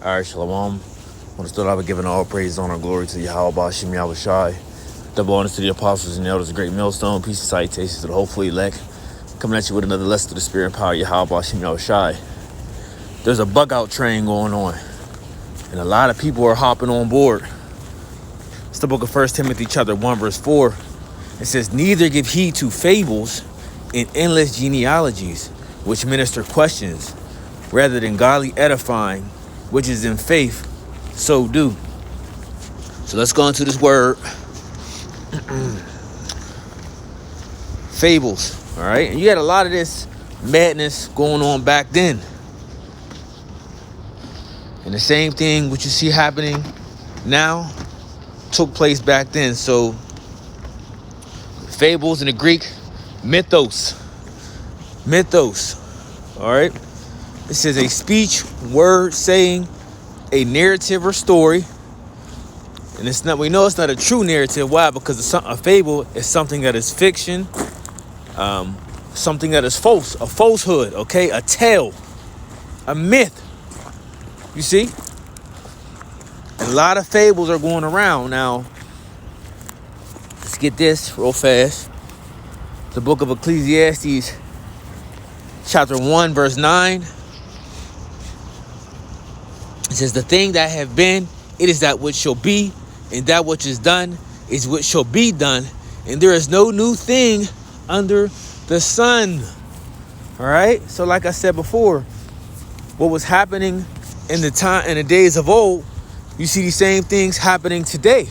All right, Shalom. I want to start off by giving all praise, honor, and glory to Yahweh Bashim Yahweh Shai. Double honors to the apostles and the elders of Great Millstone. Peace and salutations to the hopefully elect. Coming at you with another lesson to the spirit and power of Yahweh Bashim Yahweh Shai. There's a bug out train going on, and a lot of people are hopping on board. It's the book of 1 Timothy chapter 1, verse 4. It says, neither give heed to fables and endless genealogies, which minister questions, rather than godly edifying, which is in faith, so do. So let's go into this word. Fables, all right? And you had a lot of this madness going on back then. And the same thing which you see happening now took place back then. So fables in the Greek, mythos, all right? It says a speech, word, saying, a narrative or story. And it's not, we know it's not a true narrative. Why? Because a fable is something that is fiction, something that is false, a falsehood, okay? A tale, a myth. You see? A lot of fables are going around. Now, let's get this real fast. The book of Ecclesiastes, chapter 1, verse 9. It says, the thing that have been, it is that which shall be, and that which is done is what shall be done, and there is no new thing under the sun. All right. So like I said before, what was happening in the days of old, you see these same things happening today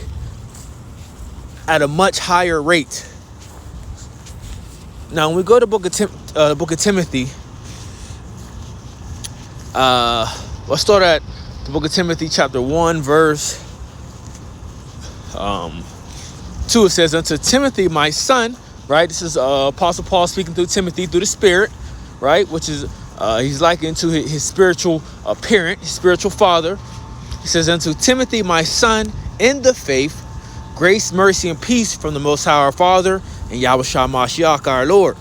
at a much higher rate. Now, when we go to the book of Timothy, let's start at the book of Timothy, chapter 1, verse 2. It says, unto Timothy, my son, right? This is Apostle Paul speaking through Timothy through the Spirit, right? Which is, he's likened to his spiritual parent, his spiritual father. He says, unto Timothy, my son, in the faith, grace, mercy, and peace from the Most High our Father and Yahweh Shai Mashiach our Lord.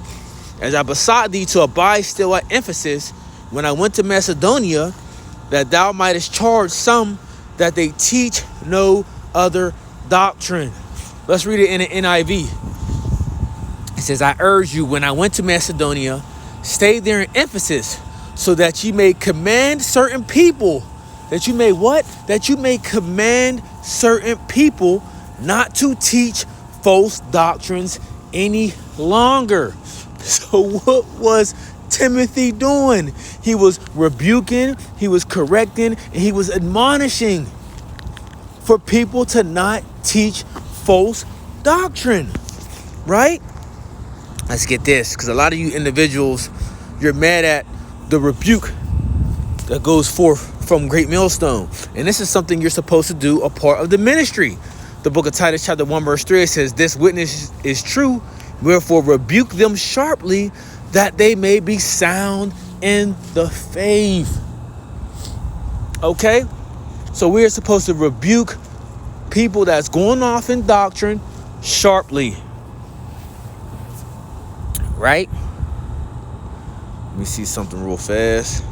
As I besought thee to abide still at Ephesus, when I went to Macedonia, that thou mightest charge some that they teach no other doctrine. Let's read it in the NIV. It says, I urge you, when I went to Macedonia, stay there in Ephesus, so that ye may command certain people. That you may what? That you may command certain people not to teach false doctrines any longer. So what was Timothy doing? He was rebuking, he was correcting, and he was admonishing for people to not teach false doctrine, right? Let's get this, because a lot of you individuals, you're mad at the rebuke that goes forth from Great Millstone. And this is something you're supposed to do, a part of the ministry. The book of Titus, chapter 1, verse 3, it says, this witness is true, wherefore rebuke them sharply, that they may be sound in the faith. Okay? So we're supposed to rebuke people that's going off in doctrine sharply. Right? Let me see something real fast.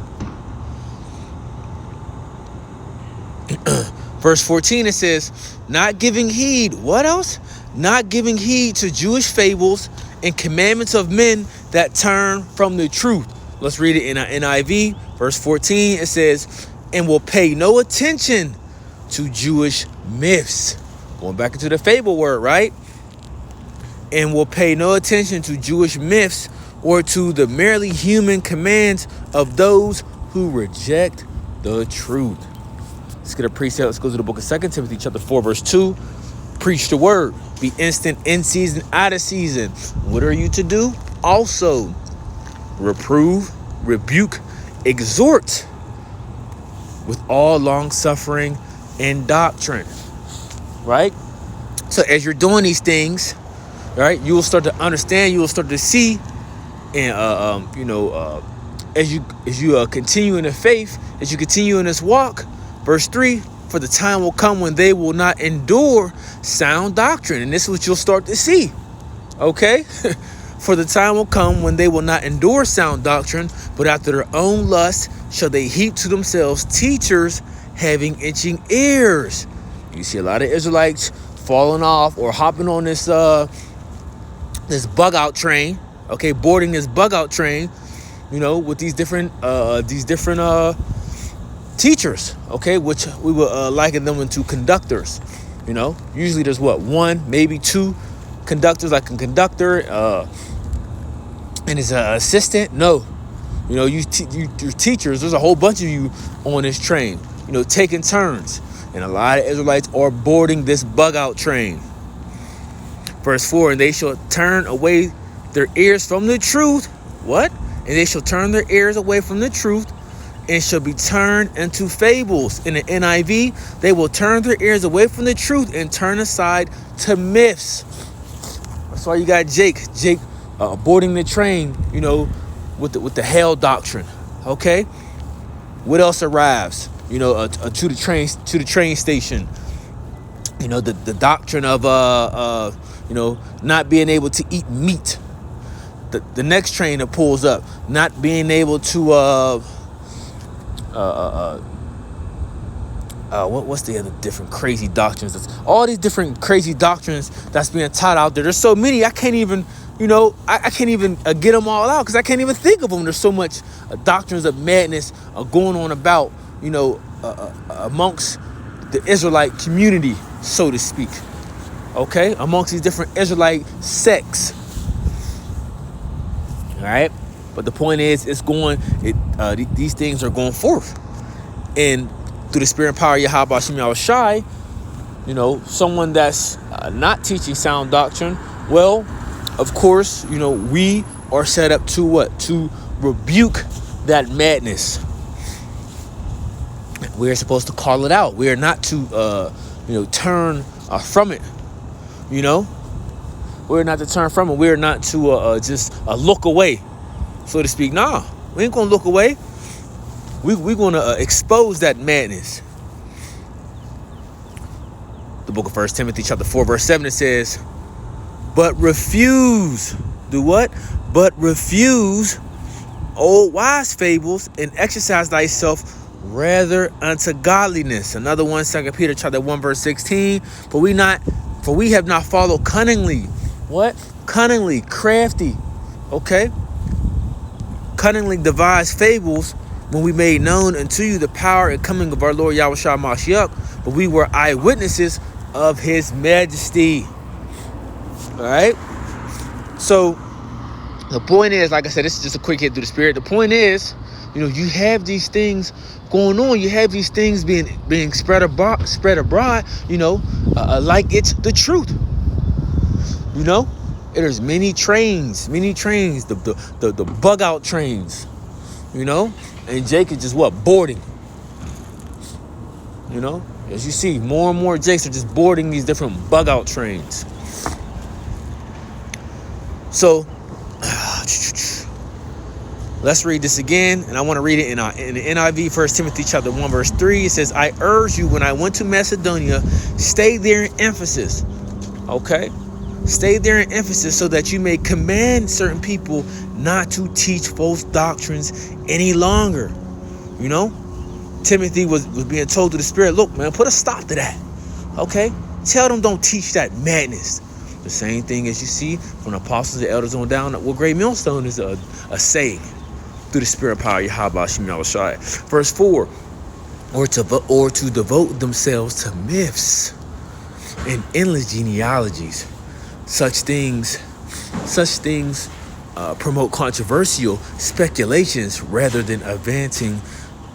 Verse 14, it says, not giving heed. What else? Not giving heed to Jewish fables and commandments of men that turn from the truth. Let's read it in our NIV. Verse 14, it says, and will pay no attention to Jewish myths. Going back into the fable word, right? And will pay no attention to Jewish myths or to the merely human commands of those who reject the truth. Let's get a precept. Let's go to the book of 2 Timothy chapter 4, verse 2. Preach the word. Be instant in season, out of season. What are you to do? Also, reprove, rebuke, exhort with all long suffering and doctrine. Right? So as you're doing these things, right, you will start to understand, you will start to see, and as you continue in the faith, as you continue in this walk. Verse 3, for the time will come when they will not endure sound doctrine. And this is what you'll start to see. Okay? For the time will come when they will not endure sound doctrine, but after their own lust shall they heap to themselves teachers having itching ears. You see a lot of Israelites falling off or hopping on this bug out train, okay, boarding this bug out train, with these different teachers, okay, which we would liken them into conductors. Usually there's one, maybe two conductors, like a conductor and his assistant. No, your teachers. There's a whole bunch of you on this train, taking turns, and a lot of Israelites are boarding this bug out train. Verse 4, and they shall turn away their ears from the truth. What? And they shall turn their ears away from the truth and shall be turned into fables. In the NIV, they will turn their ears away from the truth and turn aside to myths. That's why you got Jake boarding the train, with the hell doctrine. Okay, what else arrives? To the train station. The doctrine of not being able to eat meat. The next train that pulls up, not being able to what's the other different crazy doctrines? That's all these different crazy doctrines that's being taught out there. There's so many, I can't even, I can't even get them all out because I can't even think of them. There's so much doctrines of madness going on about, amongst the Israelite community, so to speak. Okay, amongst these different Israelite sects. All right, but the point is, these things are going forth, and through the spirit and power of Yahweh Hashem Yahushai, someone that's not teaching sound doctrine, well, of course, we are set up to what? To rebuke that madness. We're supposed to call it out. We are not to, turn from it. We're not to turn from it. We're not to just look away, so to speak. Nah, we ain't gonna look away. We're gonna expose that madness. The book of 1 Timothy chapter 4 verse 7, it says, but refuse. Do what? But refuse old wise fables and exercise thyself rather unto godliness. Another one, 2 Peter chapter 1 verse 16. For we have not followed cunningly. What? Cunningly, crafty. Okay? Cunningly devised fables when we made known unto you the power and coming of our Lord Yahushua Mashiach, but we were eyewitnesses of his majesty. All right? So the point is, like I said, this is just a quick hit through the spirit. The point is, you have these things going on. You have these things being spread abroad, like it's the truth. There's many trains, the bug out trains, and Jake is just boarding. As you see, more and more Jakes are just boarding these different bug out trains. So let's read this again, and I want to read it in the NIV, 1 Timothy chapter 1 verse 3. It says, I urge you, when I went to Macedonia, stay there in Ephesus. Okay? Stay there in Ephesus so that you may command certain people not to teach false doctrines any longer. Timothy was being told to the Spirit, look, man, put a stop to that. Okay? Tell them don't teach that madness. The same thing as you see from the apostles and elders on down. What Great Millstone is a saying through the spirit power Yahweh Hashem Yahushai. Verse 4, or to devote themselves to myths and endless genealogies. Such things promote controversial speculations rather than advancing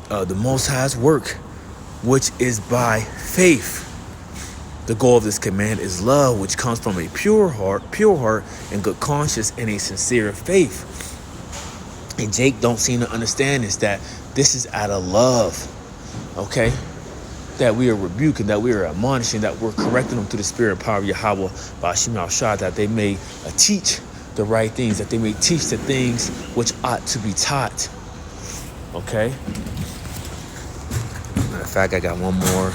the Most High's work, which is by faith. The goal of this command is love, which comes from a pure heart and good conscience and a sincere faith. And Jake don't seem to understand that this is out of love, okay? That we are rebuking, that we are admonishing, that we're correcting them through the spirit and power of Yahweh by Hashem Yahushua, that they may teach the right things, that they may teach the things which ought to be taught, okay? Matter of fact, I got one more.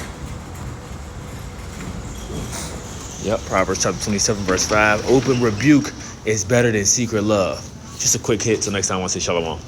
Yep, Proverbs chapter 27, verse 5. Open rebuke is better than secret love. Just a quick hit. Till next time, I want to say shalom.